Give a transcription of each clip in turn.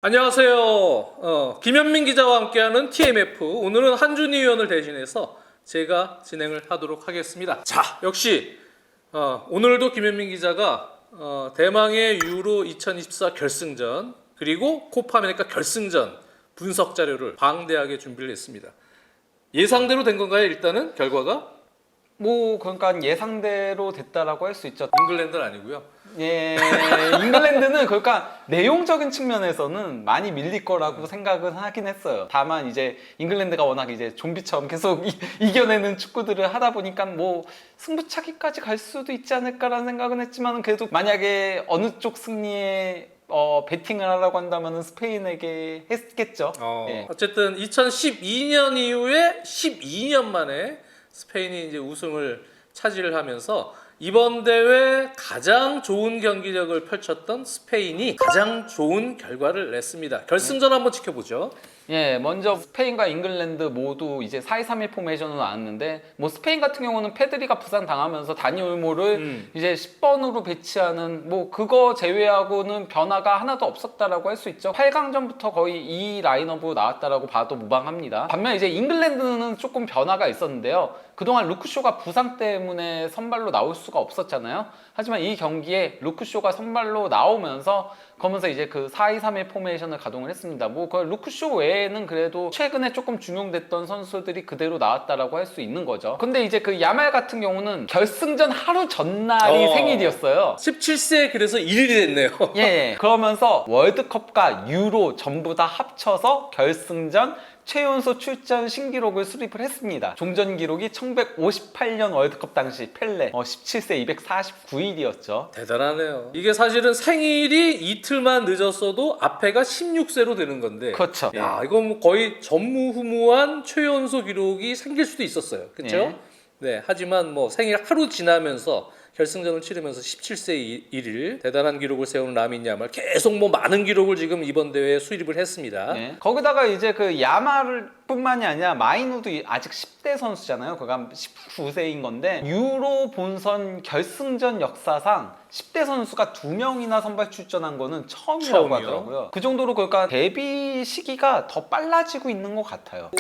안녕하세요. 김현민 기자와 함께하는 TMF. 오늘은 한준희 위원을 대신해서 제가 진행을 하도록 하겠습니다. 자, 역시 오늘도 김현민 기자가 대망의 유로 2024 결승전 그리고 코파 아메리카 결승전 분석 자료를 방대하게 준비를 했습니다. 예상대로 된 건가요? 일단은 결과가? 그러니까 예상대로 됐다라고 할 수 있죠. 잉글랜드는 아니고요. 예, 잉글랜드는 그러니까 내용적인 측면에서는 많이 밀릴 거라고 생각은 하긴 했어요. 다만 이제 잉글랜드가 워낙 이제 좀비처럼 계속 이겨내는 축구들을 하다 보니까 승부차기까지 갈 수도 있지 않을까라는 생각은 했지만 그래도 만약에 어느 쪽 승리에 베팅을 하라고 한다면 스페인에게 했겠죠. 예. 어쨌든 2012년 이후에 12년 만에 스페인이 이제 우승을 차지를 하면서 이번 대회 가장 좋은 경기력을 펼쳤던 스페인이 가장 좋은 결과를 냈습니다. 결승전 한번 지켜보죠. 예, 먼저 스페인과 잉글랜드 모두 이제 4-2-3-1 포메이션으로 나왔는데 스페인 같은 경우는 페드리가 부상 당하면서 다니 올모를 이제 10번으로 배치하는 그거 제외하고는 변화가 하나도 없었다라고 할 수 있죠. 8강전부터 거의 이 라인업으로 나왔다라고 봐도 무방합니다. 반면 이제 잉글랜드는 조금 변화가 있었는데요. 그동안 루크쇼가 부상 때문에 선발로 나올 수가 없었잖아요. 하지만 이 경기에 루크쇼가 선발로 나오면서 그러면서 이제 그 4-2-3-1 포메이션을 가동을 했습니다. 그 루크쇼 외에는 그래도 최근에 조금 중용됐던 선수들이 그대로 나왔다라고 할 수 있는 거죠. 근데 이제 그 야말 같은 경우는 결승전 하루 전날이 생일이었어요. 17세 그래서 1일이 됐네요. 예. 그러면서 월드컵과 유로 전부 다 합쳐서 결승전 최연소 출전 신기록을 수립을 했습니다. 종전 기록이 1958년 월드컵 당시 펠레 17세 249일이었죠. 대단하네요. 이게 사실은 생일이 이틀만 늦었어도 앞에가 16세로 되는 건데. 그렇죠. 야, 이건 거의 전무후무한 최연소 기록이 생길 수도 있었어요. 그렇죠? 예. 네. 하지만 생일 하루 지나면서 결승전을 치르면서 17세 1일 대단한 기록을 세우는 라민 야말 계속 많은 기록을 지금 이번 대회에 수립을 했습니다. 네. 거기다가 이제 그 야말뿐만이 아니라 마이누도 아직 10대 선수잖아요. 그가 19세인 건데 유로 본선 결승전 역사상 10대 선수가 2명이나 선발 출전한 거는 처음이라고 하더라고요. 그 정도로 그러니까 데뷔 시기가 더 빨라지고 있는 것 같아요.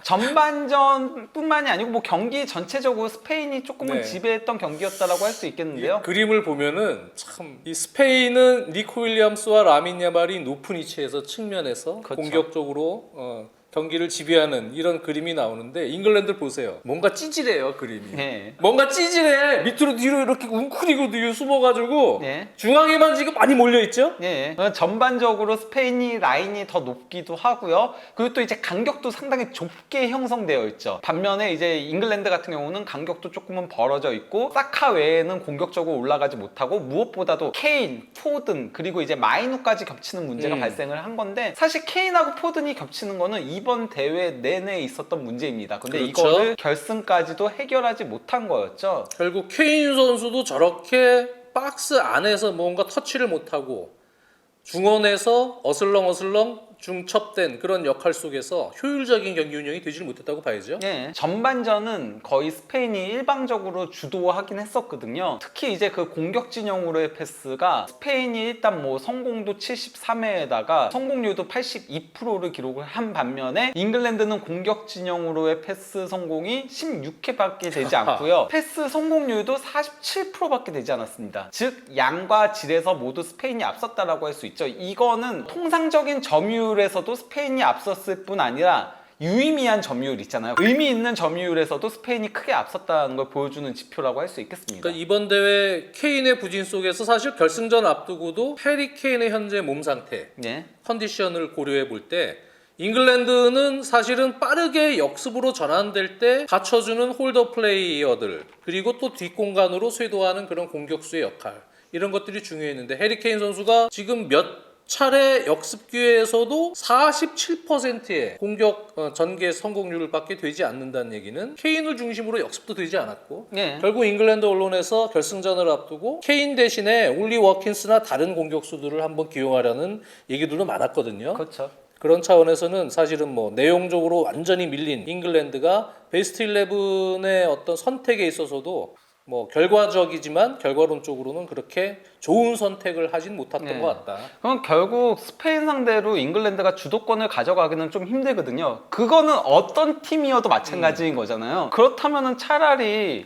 전반전뿐만이 아니고 경기 전체적으로 스페인이 조금은 지배했던 경기였다라고 할 수 있겠는데요. 그림을 보면은 참 이 스페인은 니코 윌리엄스와 라민 야말이 높은 위치에서 측면에서 그렇죠. 공격적으로 경기를 지배하는 이런 그림이 나오는데 잉글랜드 보세요. 뭔가 찌질해요 그림이. 네. 뭔가 찌질해. 밑으로 뒤로 이렇게 웅크리고 뒤로 숨어가지고 네. 중앙에만 지금 많이 몰려 있죠. 네. 전반적으로 스페인이 라인이 더 높기도 하고요. 그리고 또 이제 간격도 상당히 좁게 형성되어 있죠. 반면에 이제 잉글랜드 같은 경우는 간격도 조금은 벌어져 있고 사카 외에는 공격적으로 올라가지 못하고 무엇보다도 케인, 포든 그리고 이제 마이누까지 겹치는 문제가 발생을 한 건데 사실 케인하고 포든이 겹치는 거는 이번 대회 내내 있었던 문제입니다. 근데 그렇죠. 이거를 결승까지도 해결하지 못한 거였죠. 결국 케인 선수도 저렇게 박스 안에서 뭔가 터치를 못하고 중원에서 어슬렁어슬렁 중첩된 그런 역할 속에서 효율적인 경기 운영이 되지 못했다고 봐야죠. 네. 전반전은 거의 스페인이 일방적으로 주도하긴 했었거든요. 특히 이제 그 공격 진영으로의 패스가 스페인이 일단 성공도 73회에다가 성공률도 82%를 기록을 한 반면에 잉글랜드는 공격 진영으로의 패스 성공이 16회밖에 되지 않고요. 패스 성공률도 47%밖에 되지 않았습니다. 즉 양과 질에서 모두 스페인이 앞섰다라고 할 수 있죠. 이거는 통상적인 점유율에서도 스페인이 앞섰을 뿐 아니라 유의미한 점유율 있잖아요. 의미 있는 점유율에서도 스페인이 크게 앞섰다는 걸 보여주는 지표라고 할 수 있겠습니다. 그러니까 이번 대회 케인의 부진 속에서 사실 결승전 앞두고도 해리 케인의 현재 몸 상태, 네. 컨디션을 고려해 볼 때 잉글랜드는 사실은 빠르게 역습으로 전환될 때 받쳐주는 홀더 플레이어들 그리고 또 뒷공간으로 쇄도하는 그런 공격수의 역할 이런 것들이 중요했는데 해리 케인 선수가 지금 몇 차례 역습 기회에서도 47%의 공격 전개 성공률을 밖에 되지 않는다는 얘기는 케인을 중심으로 역습도 되지 않았고 네. 결국 잉글랜드 언론에서 결승전을 앞두고 케인 대신에 올리 워킨스나 다른 공격수들을 한번 기용하려는 얘기들도 많았거든요. 그렇죠. 그런 차원에서는 사실은 내용적으로 완전히 밀린 잉글랜드가 베스트 11의 어떤 선택에 있어서도 뭐 결과적이지만 결과론적으로는 그렇게 좋은 선택을 하진 못했던 네. 것 같다. 그럼 결국 스페인 상대로 잉글랜드가 주도권을 가져가기는 좀 힘들거든요. 그거는 어떤 팀이어도 마찬가지인 거잖아요. 그렇다면은 차라리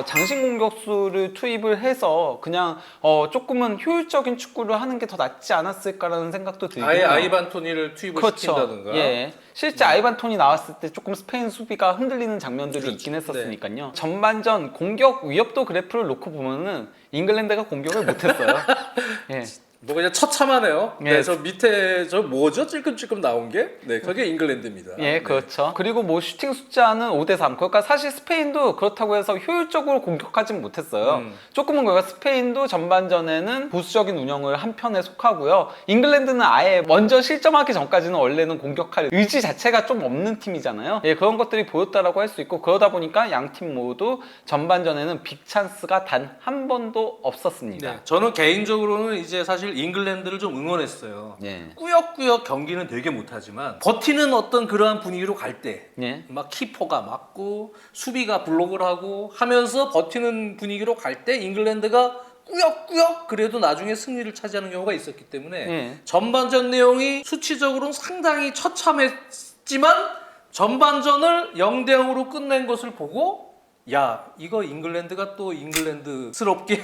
장신 공격수를 투입을 해서 그냥 조금은 효율적인 축구를 하는 게 더 낫지 않았을까라는 생각도 들고요. 아예 아이반 토니를 투입을 그렇죠. 시킨다든가. 예. 실제 아이반 톤이 나왔을 때 조금 스페인 수비가 흔들리는 장면들이 그렇죠. 있긴 했었으니까요. 전반전 공격 위협도 그래프를 놓고 보면은 잉글랜드가 공격을 못했어요. 예. 뭐 그냥 처참하네요. 예. 네, 저 밑에 저 뭐죠? 찔끔찔끔 나온 게? 네, 그게 잉글랜드입니다. 예, 그렇죠. 그리고 뭐 슈팅 숫자는 5대3. 그러니까 사실 스페인도 그렇다고 해서 효율적으로 공격하진 못했어요. 조금은 그러니까 스페인도 전반전에는 보수적인 운영을 한 편에 속하고요. 잉글랜드는 아예 먼저 실점하기 전까지는 원래는 공격할 의지 자체가 좀 없는 팀이잖아요. 예, 그런 것들이 보였다라고 할 수 있고 그러다 보니까 양 팀 모두 전반전에는 빅 찬스가 단 한 번도 없었습니다. 네, 저는 개인적으로는 이제 사실 잉글랜드를 좀 응원했어요. 예. 꾸역꾸역 경기는 되게 못하지만 버티는 어떤 그러한 분위기로 갈 때 예. 막 키퍼가 막고 수비가 블록을 하고 하면서 버티는 분위기로 갈 때 잉글랜드가 꾸역꾸역 그래도 나중에 승리를 차지하는 경우가 있었기 때문에 예. 전반전 내용이 수치적으로는 상당히 처참했지만 전반전을 0대 0으로 끝낸 것을 보고 야 이거 잉글랜드가 또 잉글랜드스럽게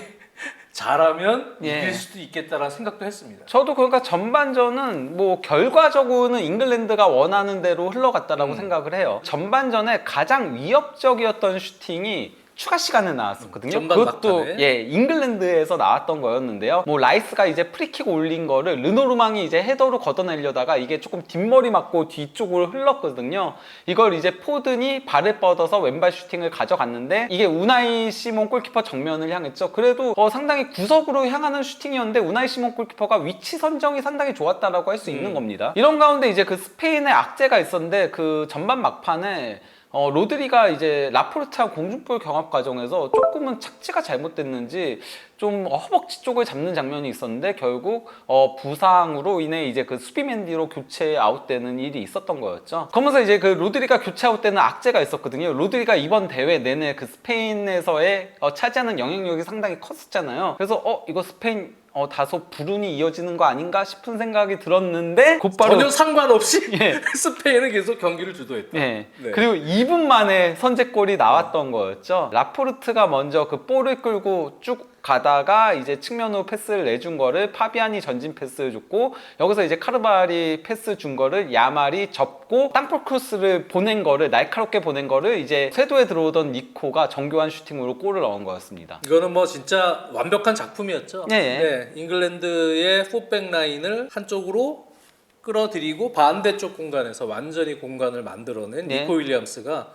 잘하면 예. 이길 수도 있겠다라는 생각도 했습니다. 저도 그러니까 전반전은 뭐 결과적으로는 잉글랜드가 원하는 대로 흘러갔다라고 생각을 해요. 전반전에 가장 위협적이었던 슈팅이 추가 시간에 나왔었거든요. 전반 그것도 막판에. 예 잉글랜드에서 나왔던 거였는데요. 뭐 라이스가 이제 프리킥 올린 거를 르노르망이 이제 헤더로 걷어내려다가 이게 조금 뒷머리 맞고 뒤쪽으로 흘렀거든요. 이걸 이제 포든이 발을 뻗어서 왼발 슈팅을 가져갔는데 이게 우나이 시몬 골키퍼 정면을 향했죠. 그래도 상당히 구석으로 향하는 슈팅이었는데 우나이 시몬 골키퍼가 위치 선정이 상당히 좋았다라고 할 수 있는 겁니다. 이런 가운데 이제 그 스페인의 악재가 있었는데 그 전반 막판에 로드리가 이제 라포르트와 공중볼 경합 과정에서 조금은 착지가 잘못됐는지 좀 허벅지 쪽을 잡는 장면이 있었는데 결국 부상으로 인해 이제 그 수비맨디로 교체 아웃되는 일이 있었던 거였죠. 그러면서 이제 그 로드리가 교체 아웃되는 악재가 있었거든요. 로드리가 이번 대회 내내 그 스페인에서의 차지하는 영향력이 상당히 컸었잖아요. 그래서 이거 스페인 다소 불운이 이어지는 거 아닌가 싶은 생각이 들었는데 곧바로 전혀 상관없이 예. 스페인은 계속 경기를 주도했다. 네. 네. 그리고 2분 만에 선제골이 나왔던 거였죠. 라포르트가 먼저 그 볼을 끌고 쭉 가다가 이제 측면으로 패스를 내준 거를 파비안이 전진 패스를 줬고 여기서 이제 카르발이 패스 준 거를 야말이 접고 땅볼 크로스를 보낸 거를 날카롭게 보낸 거를 이제 쇄도에 들어오던 니코가 정교한 슈팅으로 골을 넣은 거였습니다. 이거는 뭐 진짜 완벽한 작품이었죠. 네. 잉글랜드의 포백 라인을 한쪽으로 끌어들이고 반대쪽 공간에서 완전히 공간을 만들어낸 네. 니코 윌리엄스가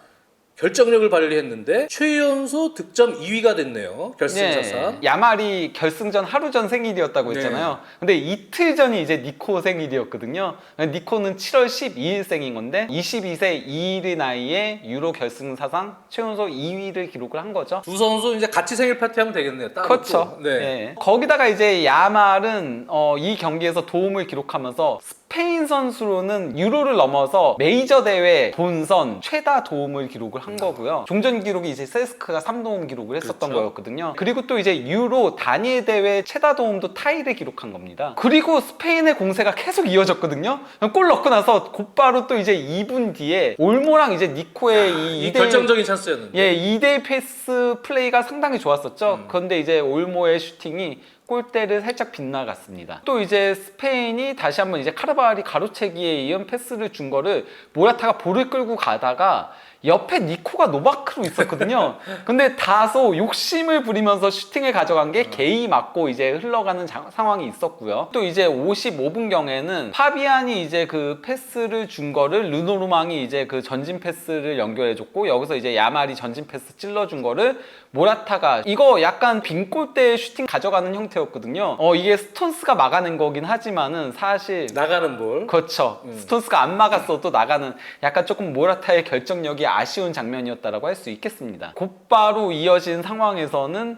결정력을 발휘했는데 최연소 득점 2위가 됐네요. 결승차상. 네. 야말이 결승전 하루 전 생일이었다고 했잖아요. 근데 이틀 전이 이제 니코 생일이었거든요. 니코는 7월 12일생인 건데 22세 2일의 나이에 유로 결승 사상 최연소 2위를 기록을 한 거죠. 두 선수 이제 같이 생일 파티하면 되겠네요. 따로 그렇죠. 또. 네. 네. 거기다가 이제 야말은 이 경기에서 도움을 기록하면서 스페인 선수로는 유로를 넘어서 메이저 대회 본선 최다 도움을 기록을 한 거고요. 종전 기록이 이제 세스크가 3도움 기록을 했었던 그렇죠. 거였거든요. 그리고 또 이제 유로 단일 대회 최다 도움도 타이를 기록한 겁니다. 그리고 스페인의 공세가 계속 이어졌거든요. 골 넣고 나서 곧바로 또 이제 2분 뒤에 올모랑 이제 니코의 이 결정적인 찬스였는데. 예, 2대1 패스 플레이가 상당히 좋았었죠. 그런데 이제 올모의 슈팅이 골대를 살짝 빗나갔습니다. 또 이제 스페인이 다시 한번 이제 카르바알이 가로채기에 이은 패스를 준 거를 모라타가 볼을 끌고 가다가 옆에 니코가 노바크로 있었거든요. 근데 다소 욕심을 부리면서 슈팅을 가져간 게 게이 맞고 이제 흘러가는 상황이 있었고요. 또 이제 55분경에는 파비안이 이제 그 패스를 준 거를 르노르망이 이제 그 전진 패스를 연결해줬고 여기서 이제 야말이 전진 패스 찔러준 거를 모라타가 이거 약간 빈 골대에 슈팅 가져가는 형태였거든요. 이게 스톤스가 막아낸 거긴 하지만은 사실 나가는 볼. 그렇죠. 스톤스가 안 막았어도 나가는 약간 조금 모라타의 결정력이 아쉬운 장면이었다라고 할 수 있겠습니다. 곧바로 이어진 상황에서는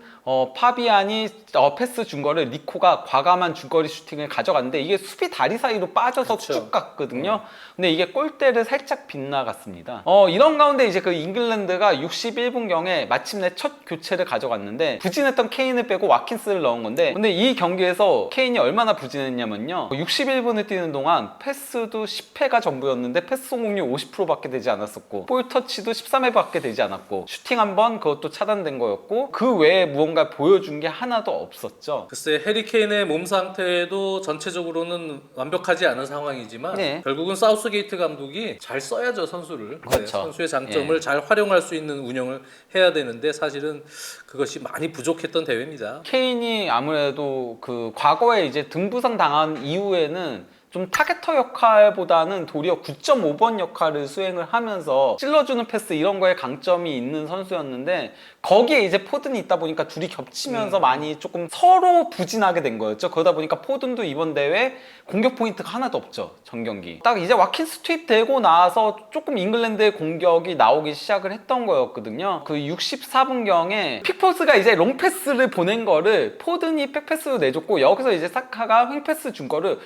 파비안이 패스 준 거를 니코가 과감한 중거리 슈팅을 가져갔는데 이게 수비 다리 사이로 빠져서 그쵸. 쭉 갔거든요. 근데 이게 골대를 살짝 빗나갔습니다. 이런 가운데 이제 그 잉글랜드가 61분경에 마침내 첫 교체를 가져갔는데 부진했던 케인을 빼고 와킨스를 넣은 건데, 근데 이 경기에서 케인이 얼마나 부진했냐면요, 61분을 뛰는 동안 패스도 10회가 전부였는데 패스 성공률 50%밖에 되지 않았었고 볼 터치도 13회밖에 되지 않았고 슈팅 한 번 그것도 차단된 거였고 그 외에 무언가 보여준 게 하나도 없었죠. 글쎄 해리케인의 몸 상태도 전체적으로는 완벽하지 않은 상황이지만 네. 결국은 사우스게이트 감독이 잘 써야죠 선수를. 그렇죠. 네, 선수의 장점을 잘 활용할 수 있는 운영을 해야 되는데 사실은 그것이 많이 부족했던 대회입니다. 케인이 아무래도 그 과거에 이제 등부상 당한 이후에는 좀 타겟터 역할보다는 도리어 9.5번 역할을 수행을 하면서 찔러주는 패스 이런 거에 강점이 있는 선수였는데 거기에 이제 포든이 있다 보니까 둘이 겹치면서 많이 조금 서로 부진하게 된 거였죠. 그러다 보니까 포든도 이번 대회 공격 포인트가 하나도 없죠. 전 경기. 딱 이제 와킨스 투입되고 나서 조금 잉글랜드의 공격이 나오기 시작을 했던 거였거든요. 그 64분경에 픽포스가 이제 롱패스를 보낸 거를 포든이 백패스로 내줬고 여기서 이제 사카가 횡패스 준 거를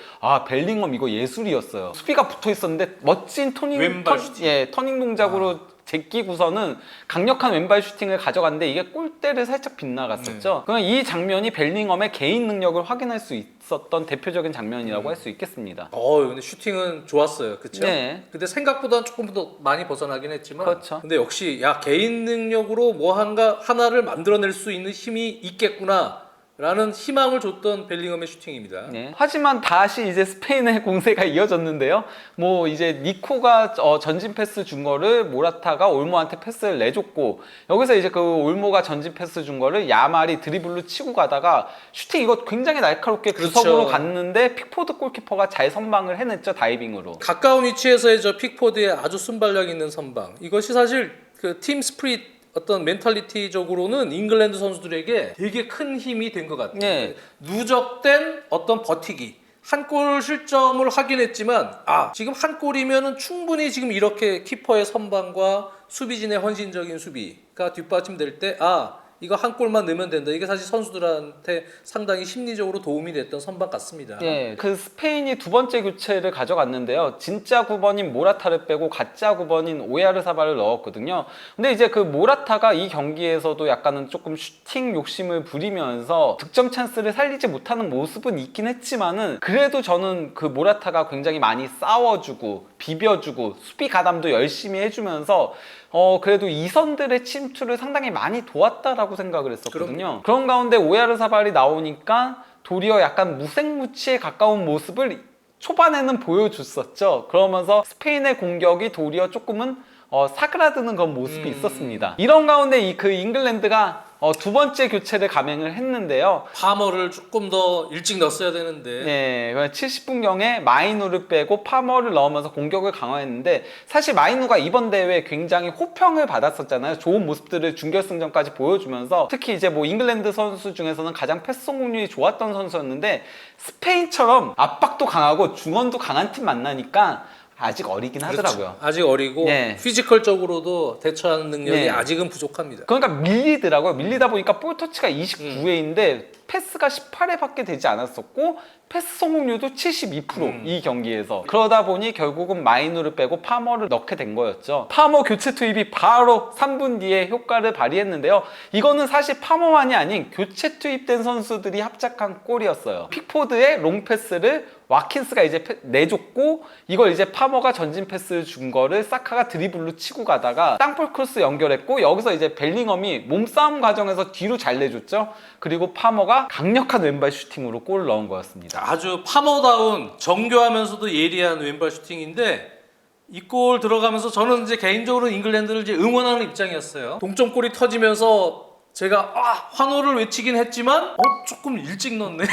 벨링엄 이거 예술이었어요. 수비가 붙어 있었는데 멋진 왼발 슈팅. 터닝 동작으로 제끼고서는 강력한 왼발 슈팅을 가져갔는데 이게 골대를 살짝 빗나갔었죠. 그럼 이 장면이 벨링엄의 개인 능력을 확인할 수 있었던 대표적인 장면이라고 할 수 있겠습니다. 근데 슈팅은 좋았어요. 그쵸? 네. 근데 생각보다 조금 더 많이 벗어나긴 했지만 그렇죠. 근데 역시 개인 능력으로 뭐 하나를 만들어낼 수 있는 힘이 있겠구나 라는 희망을 줬던 벨링엄의 슈팅입니다. 네. 하지만 다시 이제 스페인의 공세가 이어졌는데요. 뭐 이제 니코가 전진 패스 준 거를 모라타가 올모한테 패스를 내줬고 여기서 이제 그 올모가 전진 패스 준 거를 야말이 드리블로 치고 가다가 슈팅 이거 굉장히 날카롭게 그렇죠. 구석으로 갔는데 픽포드 골키퍼가 잘 선방을 해냈죠. 다이빙으로. 가까운 위치에서의 저 픽포드의 아주 순발력 있는 선방, 이것이 사실 그 팀 스프릿 어떤 멘탈리티적으로는 잉글랜드 선수들에게 되게 큰 힘이 된 것 같아요. 네. 누적된 어떤 버티기. 한 골 실점을 하긴 했지만 지금 한 골이면은 충분히 지금 이렇게 키퍼의 선방과 수비진의 헌신적인 수비가 뒷받침될 때 이거 한 골만 넣으면 된다. 이게 사실 선수들한테 상당히 심리적으로 도움이 됐던 선방 같습니다. 예, 그 스페인이 두 번째 교체를 가져갔는데요. 진짜 9번인 모라타를 빼고 가짜 9번인 오야르사발을 넣었거든요. 근데 이제 그 모라타가 이 경기에서도 약간은 조금 슈팅 욕심을 부리면서 득점 찬스를 살리지 못하는 모습은 있긴 했지만은 그래도 저는 그 모라타가 굉장히 많이 싸워주고 비벼주고 수비 가담도 열심히 해주면서 그래도 이선들의 침투를 상당히 많이 도왔다라고 생각을 했었거든요. 그런 가운데 오야르사발이 나오니까 도리어 약간 무색무취에 가까운 모습을 초반에는 보여줬었죠. 그러면서 스페인의 공격이 도리어 조금은 사그라드는 그런 모습이 있었습니다. 이런 가운데 그 잉글랜드가 두 번째 교체를 감행을 했는데요. 파머를 조금 더 일찍 넣었어야 되는데. 네, 70분경에 마이누를 빼고 파머를 넣으면서 공격을 강화했는데 사실 마이누가 이번 대회에 굉장히 호평을 받았었잖아요. 좋은 모습들을 준결승전까지 보여주면서 특히 이제 뭐 잉글랜드 선수 중에서는 가장 패스 성공률이 좋았던 선수였는데 스페인처럼 압박도 강하고 중원도 강한 팀 만나니까 아직 어리긴 하더라고요. 그렇죠. 아직 어리고 피지컬적으로도 대처하는 능력이 아직은 부족합니다. 그러니까 밀리더라고요. 밀리다 보니까 볼 터치가 29회인데 패스가 18회밖에 되지 않았었고 패스 성공률도 72% 이 경기에서. 그러다 보니 결국은 마이누를 빼고 파머를 넣게 된 거였죠. 파머 교체 투입이 바로 3분 뒤에 효과를 발휘했는데요. 이거는 사실 파머만이 아닌 교체 투입된 선수들이 합작한 골이었어요. 픽포드의 롱패스를 와킨스가 이제 내줬고 이걸 이제 파머가 전진 패스를 준 거를 사카가 드리블로 치고 가다가 땅볼 크로스 연결했고 여기서 이제 벨링엄이 몸싸움 과정에서 뒤로 잘 내줬죠. 그리고 파머가 강력한 왼발 슈팅으로 골을 넣은 거였습니다. 아주 파머다운 정교하면서도 예리한 왼발 슈팅인데 이 골 들어가면서 저는 이제 개인적으로 잉글랜드를 이제 응원하는 입장이었어요. 동점골이 터지면서 제가 환호를 외치긴 했지만 조금 일찍 넣네.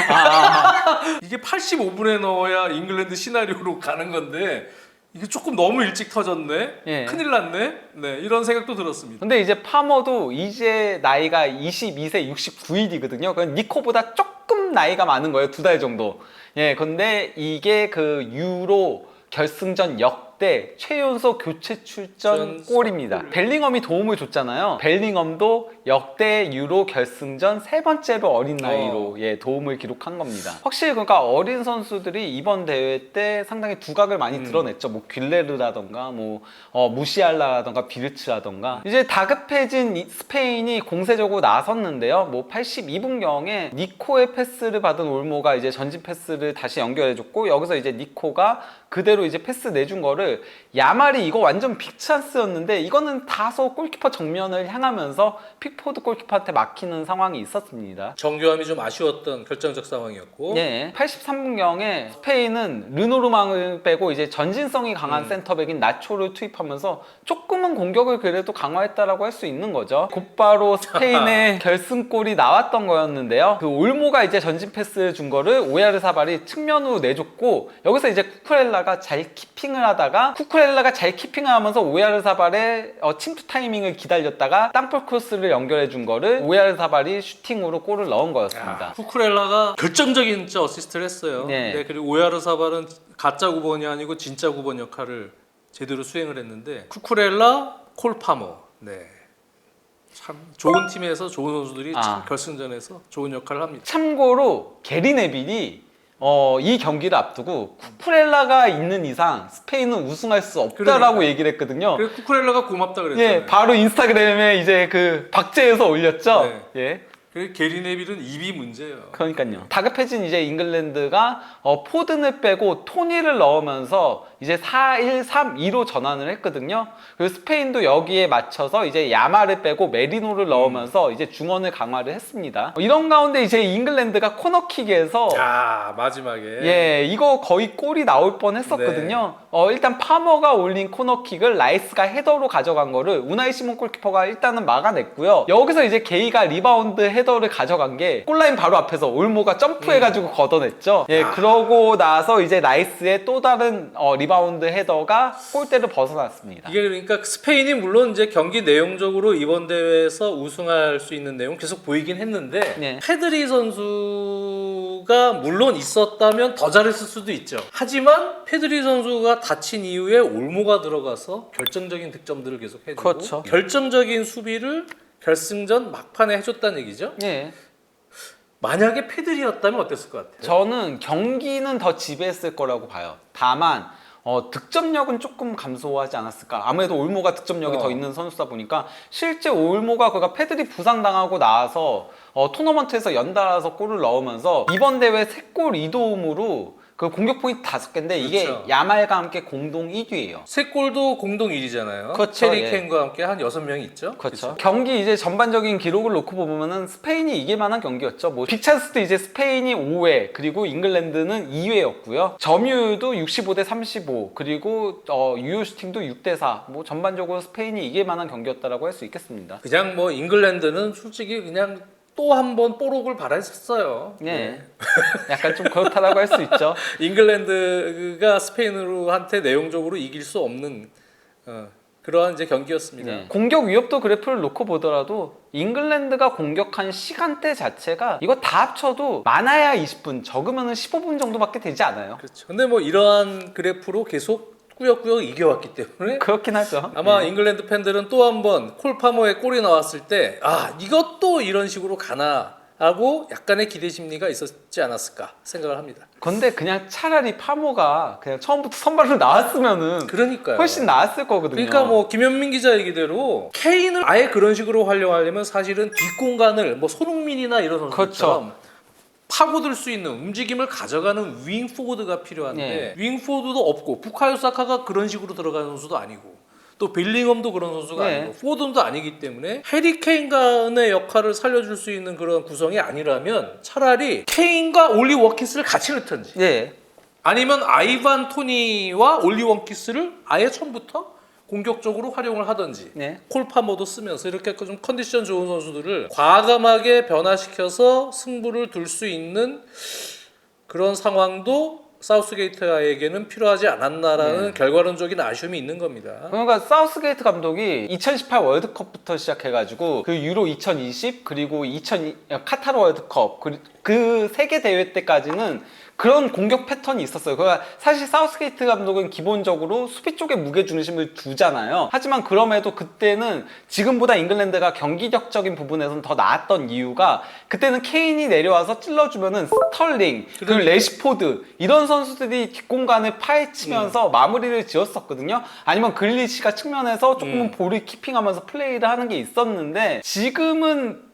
이게 85분에 넣어야 잉글랜드 시나리오로 가는 건데 이게 조금 너무 일찍 터졌네. 예. 큰일 났네. 네, 이런 생각도 들었습니다. 근데 이제 파머도 이제 나이가 22세 69일이거든요. 그건 니코보다 조금 나이가 많은 거예요. 2달 정도. 예, 근데 이게 그 유로 결승전 역대 최연소 교체 출전 골입니다. 벨링엄이 도움을 줬잖아요. 벨링엄도 역대 유로 결승전 세 번째로 어린 나이로 도움을 기록한 겁니다. 확실히 그러니까 어린 선수들이 이번 대회 때 상당히 두각을 많이 드러냈죠. 뭐 귤레르라던가 뭐 무시알라라던가 비르츠라던가 이제 다급해진 스페인이 공세적으로 나섰는데요. 뭐 82분경에 니코의 패스를 받은 올모가 이제 전진 패스를 다시 연결해줬고 여기서 이제 니코가 그대로 이제 패스 내준 거를 야말이 이거 완전 빅찬스였는데 이거는 다소 골키퍼 정면을 향하면서 픽포드 골키퍼한테 막히는 상황이 있었습니다. 정교함이 좀 아쉬웠던 결정적 상황이었고. 네, 83분경에 스페인은 르노르망을 빼고 이제 전진성이 강한 센터백인 나초를 투입하면서 조금은 공격을 그래도 강화했다라고 할 수 있는 거죠. 곧바로 스페인의 결승골이 나왔던 거였는데요. 그 올모가 이제 전진 패스 준 거를 오야르사발이 측면으로 내줬고 여기서 이제 쿠쿠렐라가 잘 키핑을 하다가 쿠쿠렐라가 잘 키핑을 하면서 오야르사발의 침투 타이밍을 기다렸다가 땅볼 크로스를 연결해 준 거를 오야르사발이 슈팅으로 골을 넣은 거였습니다. 쿠쿠렐라가 결정적인 어시스트를 했어요. 네. 네, 그리고 오야르사발은 가짜 9번이 아니고 진짜 9번 역할을 제대로 수행을 했는데 쿠쿠렐라, 콜파머. 네. 참 좋은 팀에서 좋은 선수들이 참 결승전에서 좋은 역할을 합니다. 참고로 게리 네빌이 이 경기를 앞두고 쿠쿠렐라가 있는 이상 스페인은 우승할 수 없다라고 얘기를 했거든요. 그래서 쿠쿠렐라가 고맙다 그랬잖아요. 예, 바로 인스타그램에 이제 그 박제해서 올렸죠. 네. 예. 그 게리 네빌은 입이 문제예요. 그러니까요. 다급해진 이제 잉글랜드가 포든을 빼고 토니를 넣으면서 이제 4-1-3-2로 전환을 했거든요. 그리고 스페인도 여기에 맞춰서 이제 야마를 빼고 메리노를 넣으면서 이제 중원을 강화를 했습니다. 이런 가운데 이제 잉글랜드가 코너킥에서 마지막에 이거 거의 골이 나올 뻔했었거든요. 일단 파머가 올린 코너킥을 라이스가 헤더로 가져간 거를 우나이 시몬 골키퍼가 일단은 막아냈고요. 여기서 이제 게이가 리바운드 헤더를 가져간 게 골라인 바로 앞에서 올모가 점프해가지고 걷어냈죠. 그러고 나서 이제 라이스의 또 다른 리바운드 헤더가 골대를 벗어났습니다. 이게 그러니까 스페인이 물론 이제 경기 내용적으로 이번 대회에서 우승할 수 있는 내용 계속 보이긴 했는데 페드리 선수가 물론 있었다면 더 잘했을 수도 있죠. 하지만 페드리 선수가 다친 이후에 올모가 들어가서 결정적인 득점들을 계속 해주고 그렇죠. 결정적인 수비를 결승전 막판에 해줬다는 얘기죠. 만약에 페드리였다면 어땠을 것 같아요? 저는 경기는 더 지배했을 거라고 봐요. 다만 득점력은 조금 감소하지 않았을까. 아무래도 올모가 득점력이 더 있는 선수다 보니까 실제 올모가 그가 페드리 부상당하고 나서 토너먼트에서 연달아서 골을 넣으면서 이번 대회 3골 2도움으로 그 공격 포인트 5개인데 이게 야말과 함께 공동 1위예요. 3골도 공동 1위잖아요. 그렇죠. 해리 케인과 함께 한 6명이 있죠. 그렇죠. 경기 이제 전반적인 기록을 놓고 보면은 스페인이 이길 만한 경기였죠. 뭐 빅찬스도 이제 스페인이 5회 그리고 잉글랜드는 2회였고요. 점유율도 65대 35 그리고 유효 슈팅도 6대 4. 뭐 전반적으로 스페인이 이길 만한 경기였다라고 할 수 있겠습니다. 그냥 뭐 잉글랜드는 솔직히 그냥 또 한 번 뽀록을 바랬었어요. 약간 좀 그렇다라고 할 수 있죠. 잉글랜드가 스페인으로한테 내용적으로 이길 수 없는 그러한 이제 경기였습니다. 공격 위협도 그래프를 놓고 보더라도 잉글랜드가 공격한 시간대 자체가 이거 다 합쳐도 많아야 20분, 적으면 15분 정도밖에 되지 않아요. 그렇죠. 근데 뭐 이러한 그래프로 계속 꾸역꾸역 이겨왔기 때문에 그렇긴 하죠. 아마 잉글랜드 팬들은 또 한 번 콜파머의 골이 나왔을 때 이것도 이런 식으로 가나 하고 약간의 기대 심리가 있었지 않았을까 생각을 합니다. 근데 그냥 차라리 파모가 그냥 처음부터 선발로 나왔으면은 그러니까요. 훨씬 나았을 거거든요. 그러니까 뭐 김현민 기자 얘기대로 케인을 아예 그런 식으로 활용하려면 사실은 뒷공간을 뭐 손흥민이나 이런 선수처럼 파고들 수 있는 움직임을 가져가는 윙 포워드가 필요한데 윙 포워드도 없고 부카요 사카가 그런 식으로 들어가는 선수도 아니고 또 벨링엄도 그런 선수가 아니고 포워드도 아니기 때문에 해리 케인간의 역할을 살려줄 수 있는 그런 구성이 아니라면 차라리 케인과 올리 워키스를 같이 넣든지 아니면 아이반 토니와 올리 워키스를 아예 처음부터 공격적으로 활용을 하든지 콜파머도 쓰면서 이렇게 좀 컨디션 좋은 선수들을 과감하게 변화시켜서 승부를 둘 수 있는 그런 상황도 사우스게이트에게는 필요하지 않았나라는 결과론적인 아쉬움이 있는 겁니다. 그러니까 사우스게이트 감독이 2018 월드컵부터 시작해가지고 그 유로 2020 그리고 카타르 월드컵 그 세계 대회 때까지는 그런 공격 패턴이 있었어요. 그러니까 사실 사우스게이트 감독은 기본적으로 수비 쪽에 무게중심을 두잖아요. 하지만 그럼에도 그때는 지금보다 잉글랜드가 경기력적인 부분에서는 더 나았던 이유가 그때는 케인이 내려와서 찔러주면은 스털링, 그리고 레시포드 이런 선수들이 뒷공간을 파헤치면서 마무리를 지었었거든요. 아니면 그릴리시가 측면에서 조금은 볼을 키핑하면서 플레이를 하는 게 있었는데 지금은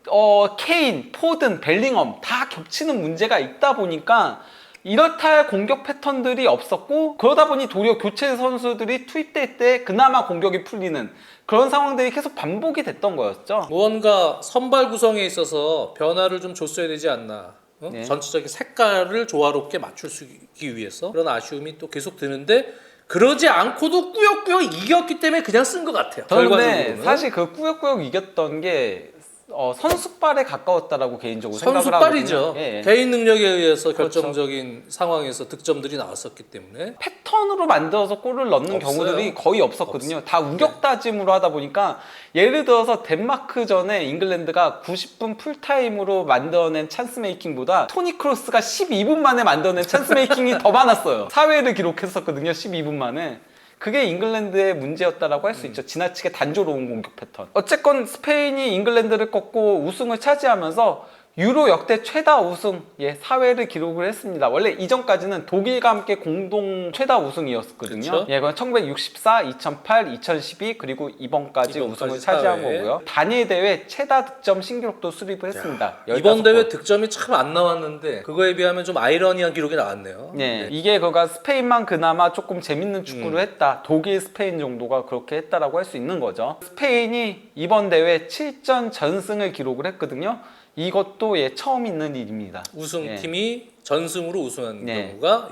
케인, 포든, 벨링엄 다 겹치는 문제가 있다 보니까 이렇다 할 공격 패턴들이 없었고 그러다 보니 도리어 교체 선수들이 투입될 때 그나마 공격이 풀리는 그런 상황들이 계속 반복이 됐던 거였죠. 무언가 선발 구성에 있어서 변화를 좀 줬어야 되지 않나. 네. 전체적인 색깔을 조화롭게 맞추기 위해서 그런 아쉬움이 또 계속 드는데 그러지 않고도 꾸역꾸역 이겼기 때문에 그냥 쓴 것 같아요. 저는 근데 결과적으로는. 사실 그 꾸역꾸역 이겼던 게 선수빨에 가까웠다라고 개인적으로 생각을 선수빨이죠. 하거든요. 예. 개인 능력에 의해서 그렇죠. 결정적인 상황에서 득점들이 나왔었기 때문에 패턴으로 만들어서 골을 넣는 없어요. 경우들이 거의 없었거든요. 다 우격다짐으로 하다 보니까 예를 들어서 덴마크전에 잉글랜드가 90분 풀타임으로 만들어낸 찬스 메이킹보다 토니 크로스가 12분 만에 만들어낸 찬스 메이킹이 더 많았어요. 4회를 기록했었거든요. 12분 만에. 그게 잉글랜드의 문제였다라고 할 수 있죠. 지나치게 단조로운 공격 패턴. 어쨌건 스페인이 잉글랜드를 꺾고 우승을 차지하면서 유로 역대 최다 우승 4회를 기록을 했습니다. 원래 이전까지는 독일과 함께 공동 최다 우승이었거든요. 그렇죠. 그건 1964, 2008, 2012 그리고 이번까지 우승을 차지한 4회. 거고요. 단일 대회 최다 득점 신기록도 수립을 했습니다. 이번 15골. 대회 득점이 참 안 나왔는데 그거에 비하면 좀 아이러니한 기록이 나왔네요. 네, 이게 그가 스페인만 그나마 조금 재밌는 축구를 했다. 독일, 스페인 정도가 그렇게 했다라고 할 수 있는 거죠. 스페인이 이번 대회 7전 전승을 기록을 했거든요. 이것도 처음 있는 일입니다. 우승팀이 전승으로 우승한 네. 경우가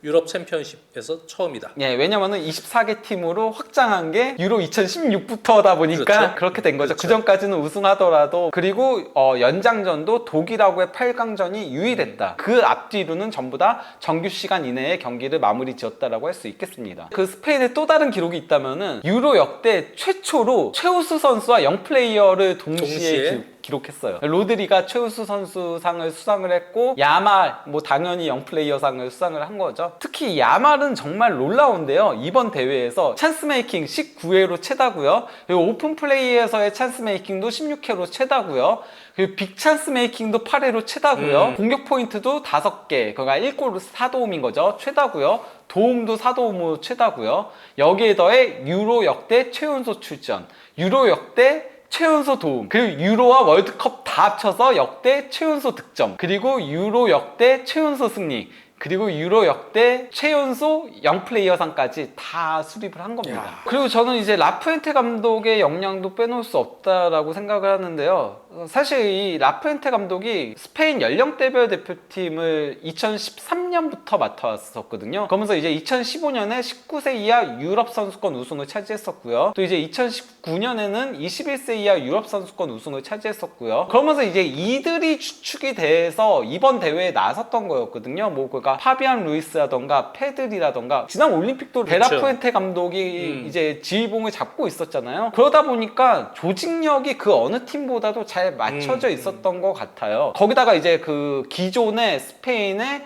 유럽 챔피언십에서 처음이다. 왜냐면은 24개 팀으로 확장한 게 유로 2016부터다 보니까 그렇죠. 그렇게 된 거죠. 그렇죠. 그 전까지는 우승하더라도 그리고 연장전도 독일하고의 8강전이 유의됐다. 그 앞뒤로는 전부 다 정규 시간 이내에 경기를 마무리 지었다라고 할 수 있겠습니다. 그 스페인의 또 다른 기록이 있다면은 유로 역대 최초로 최우수 선수와 영플레이어를 동시에 기록했어요. 로드리가 최우수 선수상을 수상을 했고 야말 당연히 영플레이어상을 수상을 한 거죠. 특히 야말은 정말 놀라운데요. 이번 대회에서 찬스 메이킹 19회로 최다고요. 그리고 오픈 플레이에서의 찬스 메이킹도 16회로 최다고요. 그리고 빅 찬스 메이킹도 8회로 최다고요. 공격 포인트도 5개, 그러니까 1골 4도움인 거죠. 최다고요. 도움도 4도움으로 최다고요. 여기에 더해 유로 역대 최연소 출전, 유로 역대 최연소 도움, 그리고 유로와 월드컵 다 합쳐서 역대 최연소 득점, 그리고 유로 역대 최연소 승리, 그리고 유로 역대 최연소 영플레이어상까지 다 수립을 한 겁니다. 그리고 저는 이제 라푸엔테 감독의 역량도 빼놓을 수 없다라고 생각을 하는데요. 사실 이 라푸엔테 감독이 스페인 연령대별 대표팀을 2013년부터 맡아왔었거든요. 그러면서 이제 2015년에 19세 이하 유럽 선수권 우승을 차지했었고요. 또 이제 2019년에는 21세 이하 유럽 선수권 우승을 차지했었고요. 그러면서 이제 이들이 주축이 돼서 이번 대회에 나섰던 거였거든요. 그러니까 파비안 루이스라던가 페드리라던가 지난 올림픽도 베라푸엔테 감독이 이제 지휘봉을 잡고 있었잖아요. 그러다 보니까 조직력이 그 어느 팀보다도 잘 맞춰져 있었던 것 같아요. 거기다가 이제 그 기존의 스페인의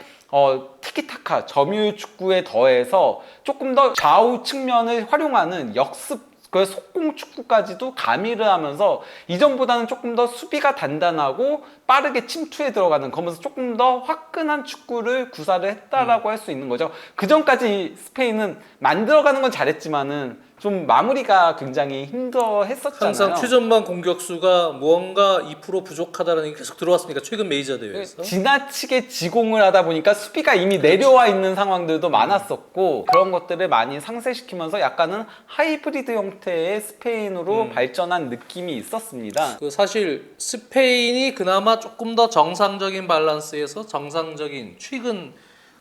티키타카 점유율 축구에 더해서 조금 더 좌우 측면을 활용하는 역습 그 속공 축구까지도 가미를 하면서 이전보다는 조금 더 수비가 단단하고 빠르게 침투에 들어가는 그러면서 조금 더 화끈한 축구를 구사를 했다라고 할 수 있는 거죠. 그 전까지 스페인은 만들어가는 건 잘했지만은 좀 마무리가 굉장히 힘들어했었잖아요. 항상 최전방 공격수가 무언가 2% 부족하다는 얘기 계속 들어왔으니까 최근 메이저 대회에서 지나치게 지공을 하다 보니까 수비가 이미 내려와 있는 상황들도 많았었고 그런 것들을 많이 상쇄시키면서 약간은 하이브리드 형태의 스페인으로 발전한 느낌이 있었습니다. 사실 스페인이 그나마 조금 더 정상적인 밸런스에서 정상적인 최근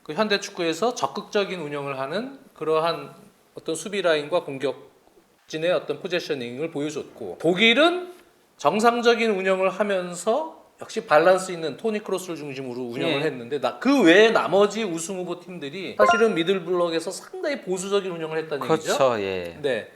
그 현대 축구에서 적극적인 운영을 하는 그러한 어떤 수비 라인과 공격진의 어떤 포지셔닝을 보여줬고 독일은 정상적인 운영을 하면서 역시 밸런스 있는 토니 크로스를 중심으로 운영을 했는데 그 외에 나머지 우승 후보 팀들이 사실은 미들블럭에서 상당히 보수적인 운영을 했다는 얘기죠. 그렇죠. 네.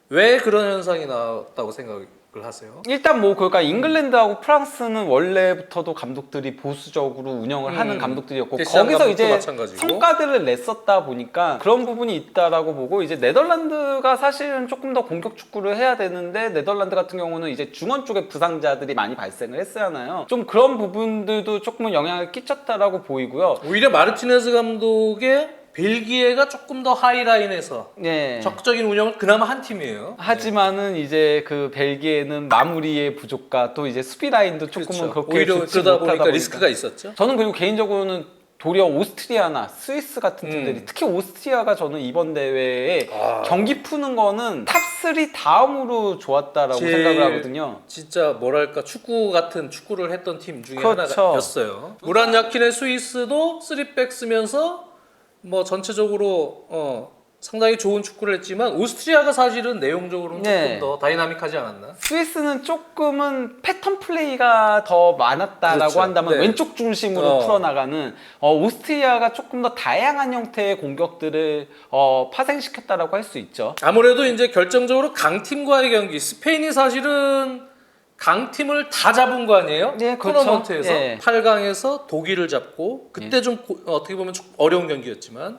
왜 그런 현상이 나왔다고 생각을 하세요? 일단 뭐 그러니까 잉글랜드하고 프랑스는 원래부터도 감독들이 보수적으로 운영을 하는 감독들이었고 데시안 거기서 감독도 이제 마찬가지고. 성과들을 냈었다 보니까 그런 부분이 있다라고 보고 이제 네덜란드가 사실은 조금 더 공격 축구를 해야 되는데 네덜란드 같은 경우는 이제 중원 쪽에 부상자들이 많이 발생을 했잖아요. 좀 그런 부분들도 조금은 영향을 끼쳤다라고 보이고요. 오히려 마르티네즈 감독의 벨기에가 조금 더 하이라인에서 예. 적극적인 운영을 그나마 한 팀이에요. 하지만은 이제 그 벨기에는 마무리의 부족과 또 이제 수비 라인도 조금은 그렇죠. 그렇게 오히려 좋지 그러다 못하다 보니까 보니까 리스크가 있었죠. 저는 그리고 개인적으로는 도리어 오스트리아나 스위스 같은 팀들이 특히 오스트리아가 저는 이번 대회에 경기 푸는 거는 탑3 다음으로 좋았다라고 제일 생각을 하거든요. 진짜 뭐랄까 축구 같은 축구를 했던 팀 중에 그렇죠. 하나였어요. 무란 야킨의 스위스도 3백 쓰면서 뭐 전체적으로 상당히 좋은 축구를 했지만 오스트리아가 사실은 내용적으로는 네. 조금 더 다이나믹하지 않았나? 스위스는 조금은 패턴 플레이가 더 많았다라고 그렇죠. 한다면 네. 왼쪽 중심으로 풀어나가는 오스트리아가 조금 더 다양한 형태의 공격들을 파생시켰다라고 할 수 있죠. 아무래도 이제 결정적으로 강팀과의 경기, 스페인이 사실은 강팀을 다 잡은 거 아니에요? 네, 그렇죠. 토너먼트에서 예. 8강에서 독일을 잡고 그때 좀 어떻게 보면 좀 어려운 경기였지만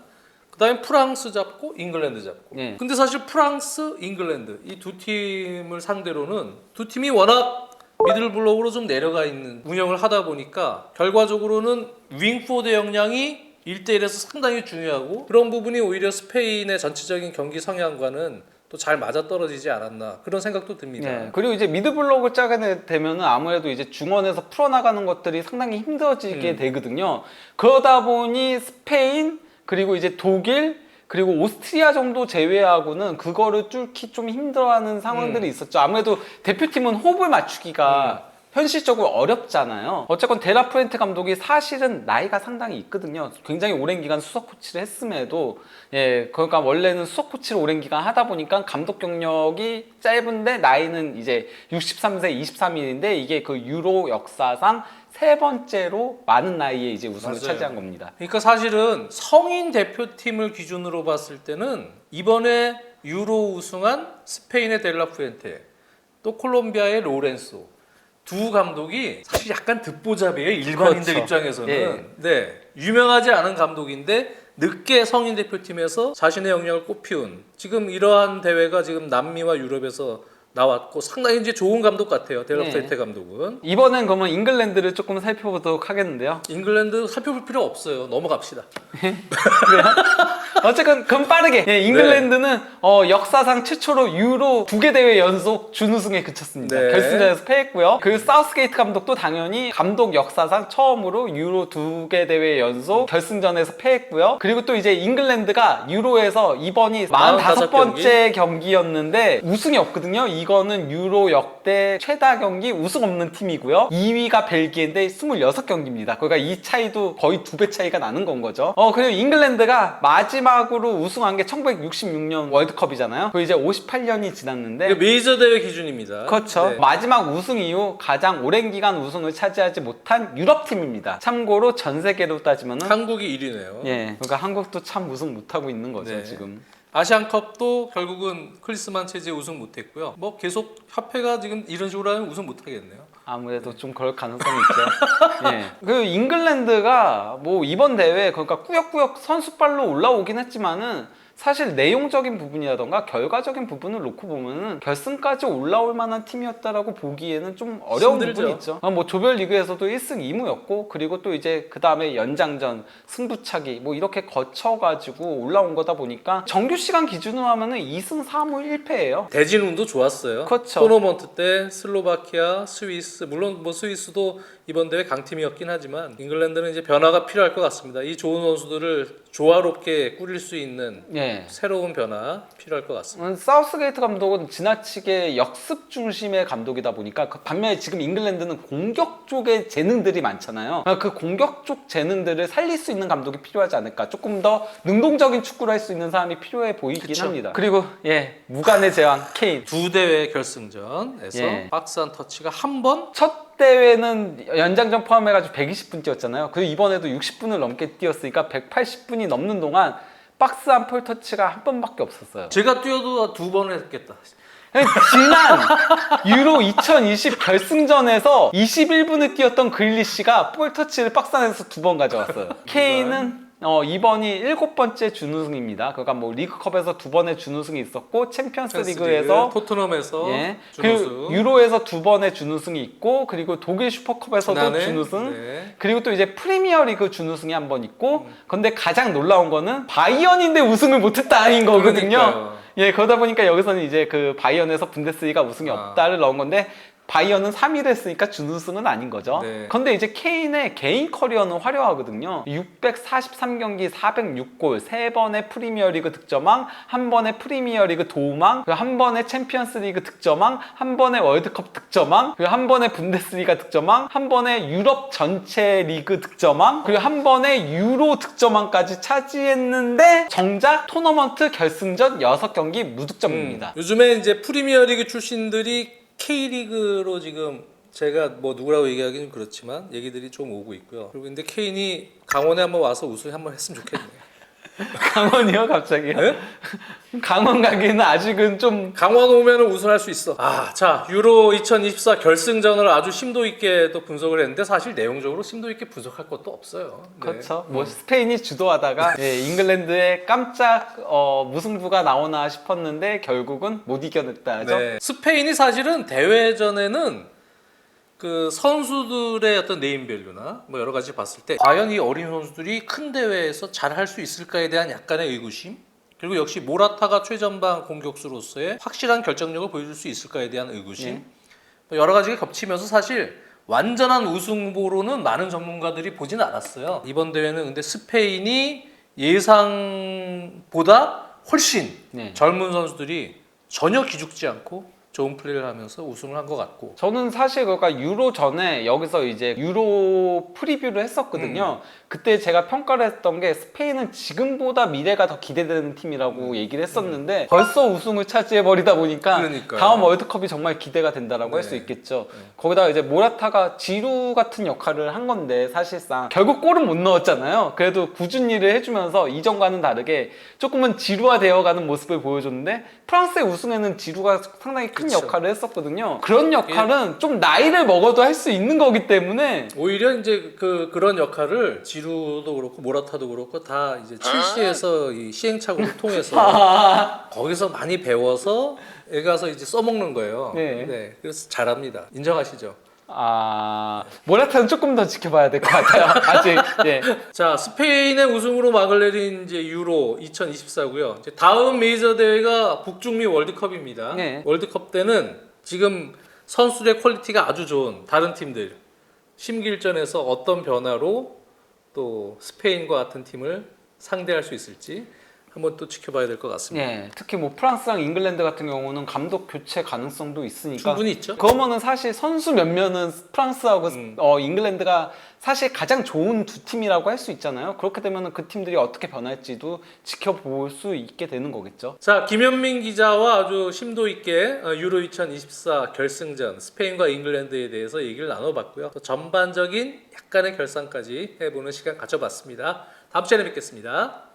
그다음에 프랑스 잡고 잉글랜드 잡고. 예. 근데 사실 프랑스, 잉글랜드 이 두 팀을 상대로는 두 팀이 워낙 미들블록으로 좀 내려가 있는 운영을 하다 보니까 결과적으로는 윙포드 역량이 1대1에서 상당히 중요하고 그런 부분이 오히려 스페인의 전체적인 경기 성향과는 또 잘 맞아떨어지지 않았나 그런 생각도 듭니다. 네. 그리고 이제 미드블록을 짜게 되면은 아무래도 이제 중원에서 풀어나가는 것들이 상당히 힘들어지게 되거든요. 그러다 보니 스페인 그리고 이제 독일 그리고 오스트리아 정도 제외하고는 그거를 뚫기 좀 힘들어하는 상황들이 있었죠. 아무래도 대표팀은 호흡을 맞추기가 현실적으로 어렵잖아요. 어쨌건 데라프렌테 감독이 사실은 나이가 상당히 있거든요. 굉장히 오랜 기간 수석 코치를 했음에도 그러니까 원래는 수석 코치를 오랜 기간 하다 보니까 감독 경력이 짧은데 나이는 이제 63세 23일인데 이게 그 유로 역사상 세 번째로 많은 나이에 이제 우승을 맞아요. 차지한 겁니다. 그러니까 사실은 성인 대표팀을 기준으로 봤을 때는 이번에 유로 우승한 스페인의 델라푸엔테 또 콜롬비아의 로렌소 두 감독이 사실 약간 듣보잡이에요. 일반인들 그렇죠. 입장에서는. 예. 네. 유명하지 않은 감독인데 늦게 성인 대표팀에서 자신의 역량을 꽃피운 지금 이러한 대회가 지금 남미와 유럽에서 나왔고 상당히 이제 좋은 감독 같아요. 델라푸엔테 감독은. 이번엔 그러면 잉글랜드를 조금 살펴보도록 하겠는데요. 잉글랜드 살펴볼 필요 없어요. 넘어갑시다. 어쨌든 그럼 빠르게 잉글랜드는 역사상 최초로 유로 2개 대회 연속 준우승에 그쳤습니다. 네. 결승전에서 패했고요. 그 사우스게이트 감독도 당연히 감독 역사상 처음으로 유로 2개 대회 연속 결승전에서 패했고요. 그리고 또 이제 잉글랜드가 유로에서 이번이 45번째 경기였는데 우승이 없거든요. 이거는 유로 역대 최다 경기 우승 없는 팀이고요. 2위가 벨기에인데 26경기입니다. 그러니까 이 차이도 거의 2배 차이가 나는 건 거죠. 그리고 잉글랜드가 마지막으로 우승한 게 1966년 월드컵이잖아요. 그 이제 58년이 지났는데 이게 메이저 대회 기준입니다. 그렇죠. 네. 마지막 우승 이후 가장 오랜 기간 우승을 차지하지 못한 유럽 팀입니다. 참고로 전 세계로 따지면은 한국이 1위네요. 그러니까 한국도 참 우승 못 하고 있는 거죠, 네. 지금. 아시안컵도 결국은 클리스만 체제 우승 못했고요. 뭐 계속 협회가 지금 이런 식으로 하면 우승 못하겠네요. 아무래도 좀 그럴 가능성이 있죠. 그 잉글랜드가 뭐 이번 대회 그러니까 꾸역꾸역 선수발로 올라오긴 했지만은 사실 내용적인 부분이라던가 결과적인 부분을 놓고 보면은 결승까지 올라올 만한 팀이었다라고 보기에는 좀 어려운 힘들죠. 부분이 있죠. 뭐 조별리그에서도 1승 2무였고 그리고 또 이제 그 다음에 연장전, 승부차기 뭐 이렇게 거쳐가지고 올라온 거다 보니까 정규 시간 기준으로 하면은 2승 3무 1패예요. 대진운도 좋았어요. 그렇죠. 토너먼트 때 슬로바키아, 스위스 물론 뭐 스위스도 이번 대회 강팀이었긴 하지만 잉글랜드는 이제 변화가 필요할 것 같습니다. 이 좋은 선수들을 조화롭게 꾸릴 수 있는 새로운 변화 필요할 것 같습니다. 사우스게이트 감독은 지나치게 역습 중심의 감독이다 보니까 반면에 지금 잉글랜드는 공격 쪽의 재능들이 많잖아요. 그 공격 쪽 재능들을 살릴 수 있는 감독이 필요하지 않을까. 조금 더 능동적인 축구를 할 수 있는 사람이 필요해 보이긴 그쵸. 합니다. 그리고 무관의 제왕 케인. 두 대회 결승전에서 박스한 터치가 한 번 첫 대회는 연장전 포함해가지고 120분 뛰었잖아요. 그리고 이번에도 60분을 넘게 뛰었으니까 180분이 넘는 동안 박스 한 폴터치가 한 번밖에 없었어요. 제가 뛰어도 두 번을 했겠다. 지난 유로 2020 결승전에서 21분을 뛰었던 그릴리시가 볼터치를 박스 안에서 2번 가져왔어요. 케인은 이번이 7번째 준우승입니다. 그러니까 뭐 리그컵에서 2번의 준우승이 있었고 챔피언스 리그에서 토트넘에서 예, 준우승, 그 유로에서 2번의 준우승이 있고 그리고 독일 슈퍼컵에서도 지난해? 준우승, 네. 그리고 또 이제 프리미어리그 준우승이 한 번 있고, 근데 가장 놀라운 거는 바이언인데 우승을 못했다는 거거든요. 그러니까요. 예, 그러다 보니까 여기서는 이제 그 바이언에서 분데스리가 우승이 없다를 넣은 건데, 바이언은 3위를 했으니까 준우승은 아닌 거죠. 네. 근데 이제 케인의 개인 커리어는 화려하거든요. 643경기 406골, 3번의 프리미어리그 득점왕, 1번의 프리미어리그 도움왕, 그리고 1번의 챔피언스리그 득점왕, 1번의 월드컵 득점왕, 그리고 1번의 분데스리가 득점왕, 1번의 유럽 전체 리그 득점왕, 그리고 1번의 유로 득점왕까지 차지했는데 정작 토너먼트 결승전 6경기 무득점입니다. 요즘에 이제 프리미어리그 출신들이 K리그로 지금 제가 뭐 누구라고 얘기하기는 그렇지만 얘기들이 좀 오고 있고요. 그리고 근데 케인이 강원에 한번 와서 우승 한번 했으면 좋겠네요. 강원이요, 갑자기? 네? 강원 가기는 아직은 좀. 강원 오면 우승할 수 있어. 자 유로 2024 결승전을 아주 심도 있게 또 분석을 했는데 사실 내용적으로 심도 있게 분석할 것도 없어요. 네. 그렇죠. 뭐 스페인이 주도하다가 예, 잉글랜드에 깜짝 무승부가 나오나 싶었는데 결국은 못 이겨냈다죠. 네. 스페인이 사실은 대회전에는 그 선수들의 어떤 네임밸류나 뭐 여러 가지 봤을 때 과연 이 어린 선수들이 큰 대회에서 잘 할 수 있을까에 대한 약간의 의구심, 그리고 역시 모라타가 최전방 공격수로서의 확실한 결정력을 보여줄 수 있을까에 대한 의구심, 뭐 여러 가지가 겹치면서 사실 완전한 우승 후보로는 많은 전문가들이 보진 않았어요. 이번 대회는 근데 스페인이 예상보다 훨씬 젊은 선수들이 전혀 기죽지 않고 좋은 플레이를 하면서 우승을 한 것 같고, 저는 사실 그러니까 유로 전에 여기서 이제 유로 프리뷰를 했었거든요. 그때 제가 평가를 했던 게 스페인은 지금보다 미래가 더 기대되는 팀이라고 얘기를 했었는데 벌써 우승을 차지해버리다 보니까 그러니까요. 다음 월드컵이 정말 기대가 된다라고 할 수 있겠죠. 거기다가 이제 모라타가 지루 같은 역할을 한 건데 사실상 결국 골은 못 넣었잖아요. 그래도 꾸준히 일을 해주면서 이전과는 다르게 조금은 지루화되어가는 모습을 보여줬는데, 프랑스의 우승에는 지루가 상당히 큰 역할을 했었거든요. 그런 역할은 좀 나이를 먹어도 할 수 있는 거기 때문에 오히려 이제 그런 역할을 지루도 그렇고 모라타도 그렇고 다 이제 첼시에서 이 시행착오를 통해서 거기서 많이 배워서 애 가서 이제 써먹는 거예요. 네. 그래서 잘합니다. 인정하시죠? 모라타는 조금 더 지켜봐야 될 것 같아요. 아직. 예. 자, 스페인의 우승으로 막을 내린 이제 유로 2024고요. 이제 다음 메이저 대회가 북중미 월드컵입니다. 네. 월드컵 때는 지금 선수들의 퀄리티가 아주 좋은 다른 팀들 심기일전에서 어떤 변화로 또 스페인과 같은 팀을 상대할 수 있을지 한번 또 지켜봐야 될 것 같습니다. 예, 특히 뭐 프랑스랑 잉글랜드 같은 경우는 감독 교체 가능성도 있으니까 충분히 있죠. 그러면은 사실 선수 몇몇은 프랑스하고 잉글랜드가 사실 가장 좋은 두 팀이라고 할 수 있잖아요. 그렇게 되면은 그 팀들이 어떻게 변할지도 지켜볼 수 있게 되는 거겠죠. 자, 김현민 기자와 아주 심도 있게 유로 2024 결승전 스페인과 잉글랜드에 대해서 얘기를 나눠봤고요. 또 전반적인 약간의 결산까지 해보는 시간 가져봤습니다. 다음 시간에 뵙겠습니다.